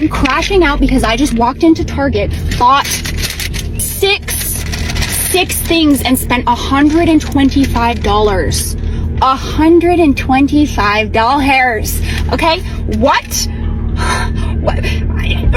I'm crashing out because I just walked into Target, bought six things and spent $125. $125. Okay? What? And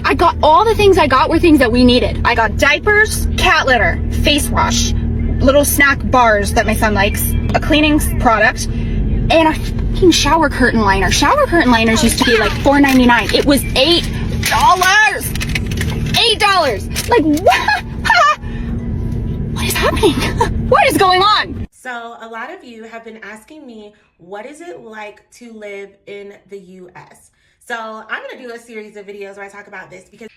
I got all the things I got were things that we needed. I got diapers, cat litter, face wash, little snack bars that my son likes, a cleaning product, and a fucking shower curtain liner. Shower curtain liners used to be like $4.99. It was $8. $8. Like, what? What is happening? What is going on? So a lot of you have been asking me, what is it like to live in the US? So I'm going to do a series of videos where I talk about this because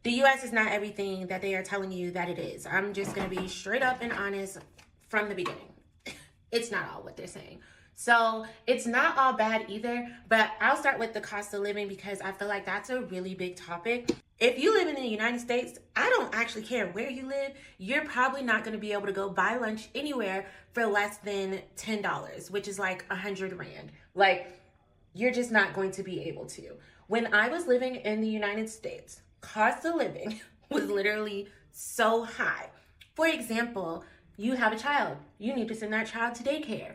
the US is not everything that they are telling you that it is. I'm just going to be straight up and honest from the beginning. It's not all what they're saying. So it's not all bad either, but I'll start with the cost of living because I feel like that's a really big topic. If you live in the United States, I don't actually care where you live. You're probably not going to be able to go buy lunch anywhere for less than $10, which is like 100 Rand. Like, you're just not going to be able to. When I was living in the United States, cost of living was literally so high. For example, you have a child. You need to send that child to daycare.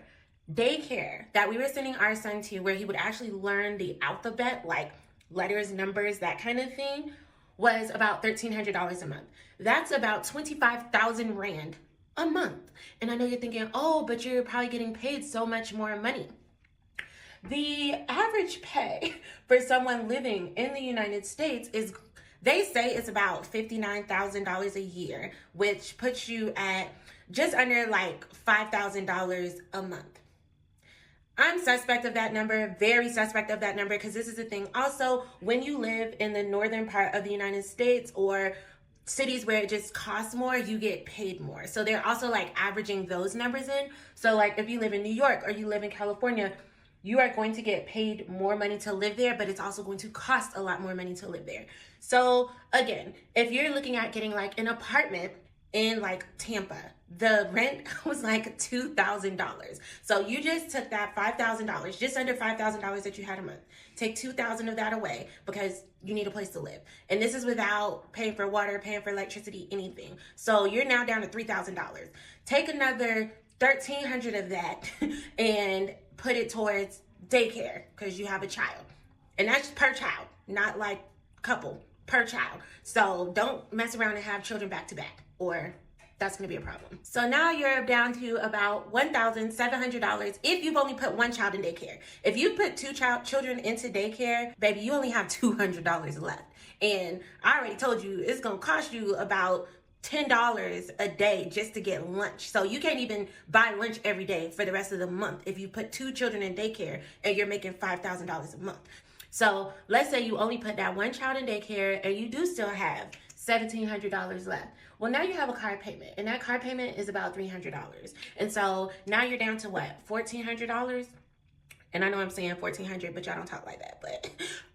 Daycare that we were sending our son to, where he would actually learn the alphabet, like letters, numbers, that kind of thing, was about $1,300 a month. That's about 25,000 Rand a month. And I know you're thinking, oh, but you're probably getting paid so much more money. The average pay for someone living in the United States is, they say it's about $59,000 a year, which puts you at just under like $5,000 a month. I'm suspect of that number, very suspect of that number, because this is the thing. Also, when you live in the northern part of the United States or cities where it just costs more, you get paid more. So they're also like averaging those numbers in. So like if you live in New York or you live in California, you are going to get paid more money to live there, but it's also going to cost a lot more money to live there. So again, if you're looking at getting like an apartment in like Tampa, the rent was like $2,000. So you just took that $5,000, just under $5,000 that you had a month. Take $2,000 of that away because you need a place to live. And this is without paying for water, paying for electricity, anything. So you're now down to $3,000. Take another $1,300 of that and put it towards daycare because you have a child. And that's per child, not like couple, per child. So don't mess around and have children back to back, or that's going to be a problem. So now you're down to about $1,700 if you've only put one child in daycare. If you put two children into daycare, baby, you only have $200 left. And I already told you it's going to cost you about $10 a day just to get lunch. So you can't even buy lunch every day for the rest of the month if you put two children in daycare and you're making $5,000 a month. So let's say you only put that one child in daycare and you do still have $1,700 left. Well, now you have a car payment, and that car payment is about $300. And so now you're down to what, $1,400? And I know I'm saying $1,400, but y'all don't talk like that. But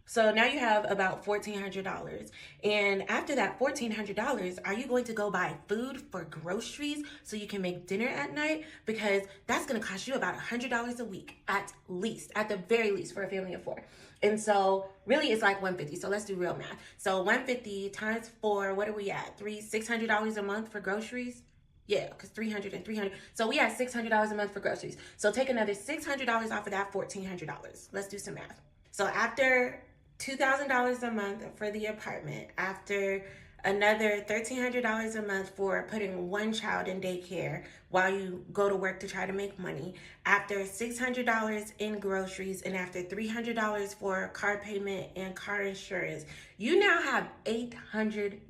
so now you have about $1,400. And after that $1,400, are you going to go buy food for groceries so you can make dinner at night? Because that's going to cost you about $100 a week at least, at the very least, for a family of four. And so really it's like $150. So let's do real math. So $150 times 4, what are we at? $600 a month for groceries? Yeah, because 300 and 300. So we have $600 a month for groceries. So take another $600 off of that $1,400. Let's do some math. So after $2,000 a month for the apartment, after another $1,300 a month for putting one child in daycare while you go to work to try to make money, after $600 in groceries, and after $300 for car payment and car insurance, you now have $800.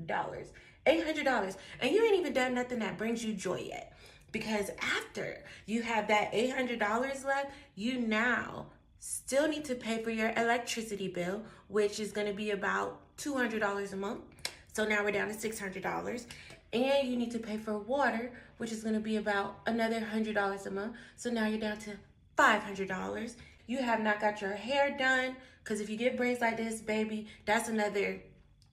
$800. And you ain't even done nothing that brings you joy yet. Because after you have that $800 left, you now still need to pay for your electricity bill, which is going to be about $200 a month. So now we're down to $600. And you need to pay for water, which is going to be about another $100 a month. So now you're down to $500. You have not got your hair done, because if you get braids like this, baby, that's another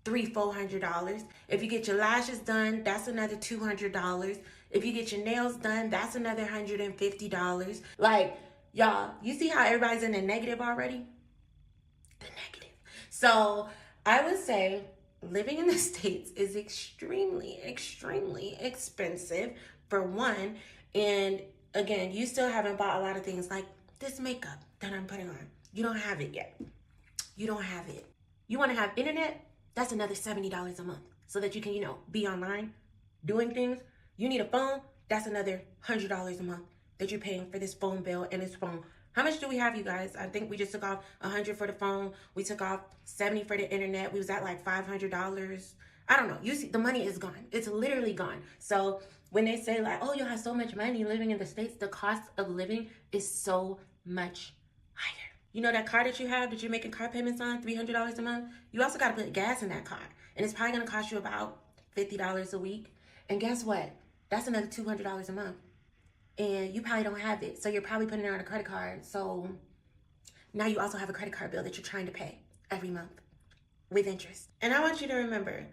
$300-400. If you get your lashes done, that's another $200. If you get your nails done, that's another $150. Like, y'all, you see how everybody's in the negative already? The negative. So I would say living in the States is extremely, extremely expensive for one. And again, you still haven't bought a lot of things like this makeup that I'm putting on. You don't have it yet. You don't have it. You want to have internet? That's another $70 a month so that you can, be online doing things. You need a phone? That's another $100 a month that you're paying for this phone bill and this phone. How much do we have, you guys? I think we just took off $100 for the phone. We took off $70 for the internet. We was at like $500. I don't know. You see, the money is gone. It's literally gone. So when they say like, oh, you'll have so much money living in the States, the cost of living is so much higher. You know that car that you have that you're making car payments on, $300 a month? You also got to put gas in that car. And it's probably going to cost you about $50 a week. And guess what? That's another $200 a month. And you probably don't have it. So you're probably putting it on a credit card. So now you also have a credit card bill that you're trying to pay every month with interest. And I want you to remember,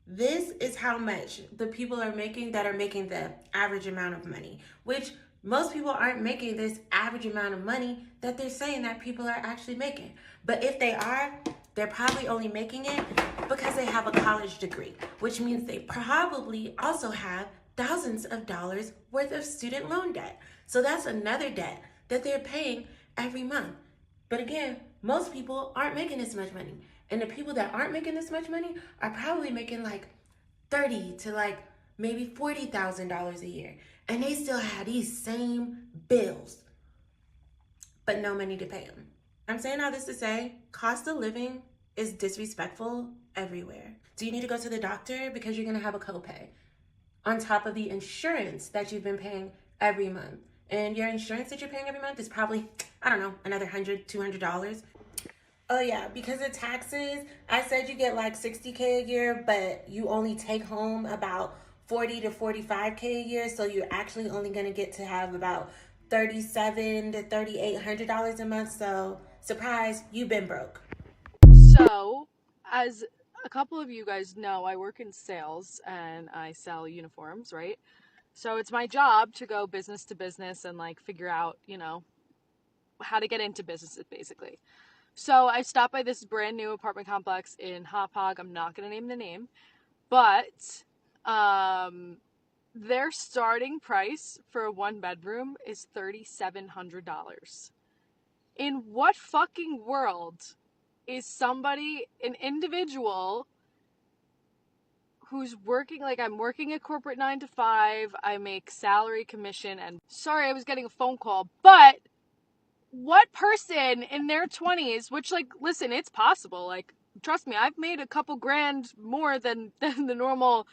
this is how much the people are making that are making the average amount of money, which most people aren't making this average amount of money that they're saying that people are actually making. But if they are, they're probably only making it because they have a college degree, which means they probably also have thousands of dollars worth of student loan debt. So that's another debt that they're paying every month. But again, most people aren't making this much money. And the people that aren't making this much money are probably making like $30,000 to like maybe $40,000 a year. And they still have these same bills, but no money to pay them. I'm saying all this to say, cost of living is disrespectful everywhere. Do you need to go to the doctor? Because you're gonna have a copay on top of the insurance that you've been paying every month. And your insurance that you're paying every month is probably, I don't know, another $100, $200. Oh yeah, because of taxes, I said you get like $60K a year, but you only take home about $40,000 to $45K a year. So you're actually only gonna get to have about $3,700 to $3,800 a month. So surprise, you've been broke. So, as a couple of you guys know, I work in sales and I sell uniforms, right? So it's my job to go business to business and like figure out, how to get into businesses basically. So I stopped by this brand new apartment complex in Hauppauge. I'm not going to name the name, but their starting price for a one bedroom is $3,700. In what fucking world is somebody, an individual who's working, like I'm working a corporate 9 to 5, I make salary, commission, and sorry, I was getting a phone call, but what person in their 20s, which like, listen, it's possible, like, trust me, I've made a couple grand more than the normal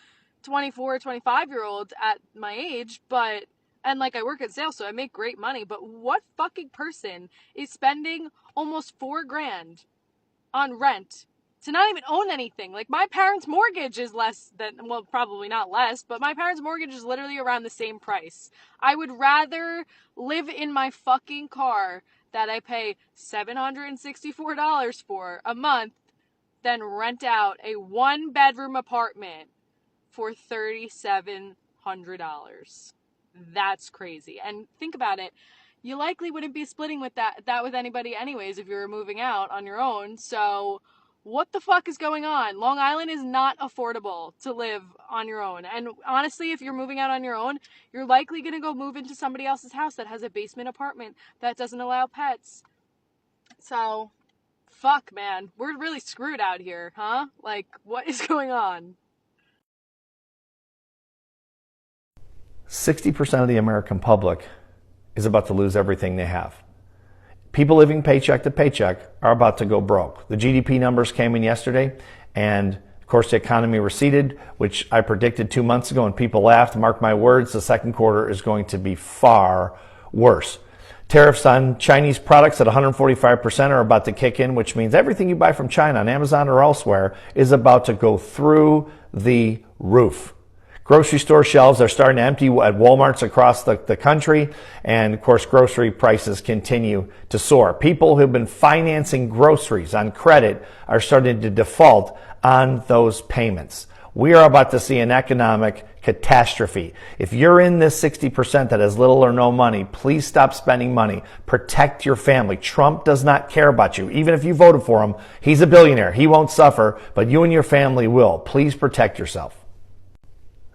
24, 25-year-old at my age, but, and like I work in sales, so I make great money, but what fucking person is spending almost $4,000 on rent to not even own anything? Like, my parents' mortgage is less than, well, probably not less, but my parents' mortgage is literally around the same price. I would rather live in my fucking car that I pay $764 for a month than rent out a one-bedroom apartment for $3,700. That's crazy. And think about it. You likely wouldn't be splitting with that with anybody anyways if you were moving out on your own. So what the fuck is going on? Long Island is not affordable to live on your own. And honestly, if you're moving out on your own, you're likely going to go move into somebody else's house that has a basement apartment that doesn't allow pets. So, fuck, man. We're really screwed out here, huh? Like, what is going on? 60% of the American public is about to lose everything they have. People living paycheck to paycheck are about to go broke. The GDP numbers came in yesterday, and of course the economy receded, which I predicted 2 months ago, and people laughed. Mark my words, the second quarter is going to be far worse. Tariffs on Chinese products at 145% are about to kick in, which means everything you buy from China on Amazon or elsewhere is about to go through the roof. Grocery store shelves are starting to empty at Walmarts across the country, and of course grocery prices continue to soar. People who've been financing groceries on credit are starting to default on those payments. We are about to see an economic catastrophe. If you're in this 60% that has little or no money, please stop spending money. Protect your family. Trump does not care about you. Even if you voted for him, he's a billionaire. He won't suffer, but you and your family will. Please protect yourself.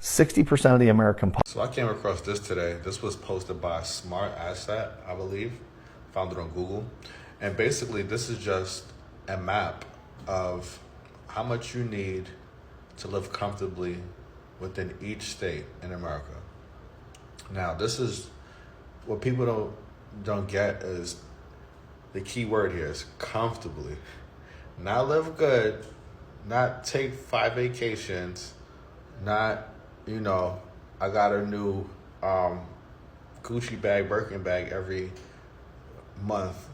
60% of the American public. So I came across this today. This was posted by Smart Asset, I believe. Found it on Google. And basically, this is just a map of how much you need to live comfortably within each state in America. Now, this is what people don't get is the key word here is comfortably. Not live good, not take 5 vacations, not, I got a new Gucci bag, Birkin bag every month.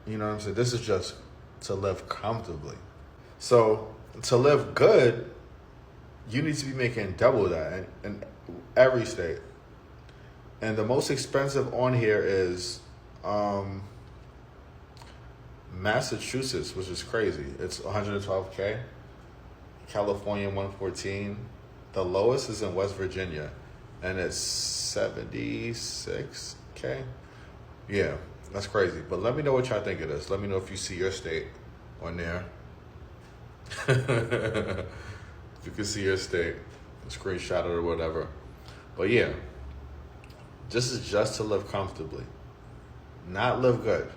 You know what I'm saying? This is just to live comfortably. So to live good, you need to be making double that in every state. And the most expensive on here is Massachusetts, which is crazy. It's $112K. California, $114. The lowest is in West Virginia, and it's $76K. Yeah, that's crazy. But let me know what y'all think of this. Let me know if you see your state on there. You can see your state, screenshot it or whatever. But yeah, this is just to live comfortably, not live good.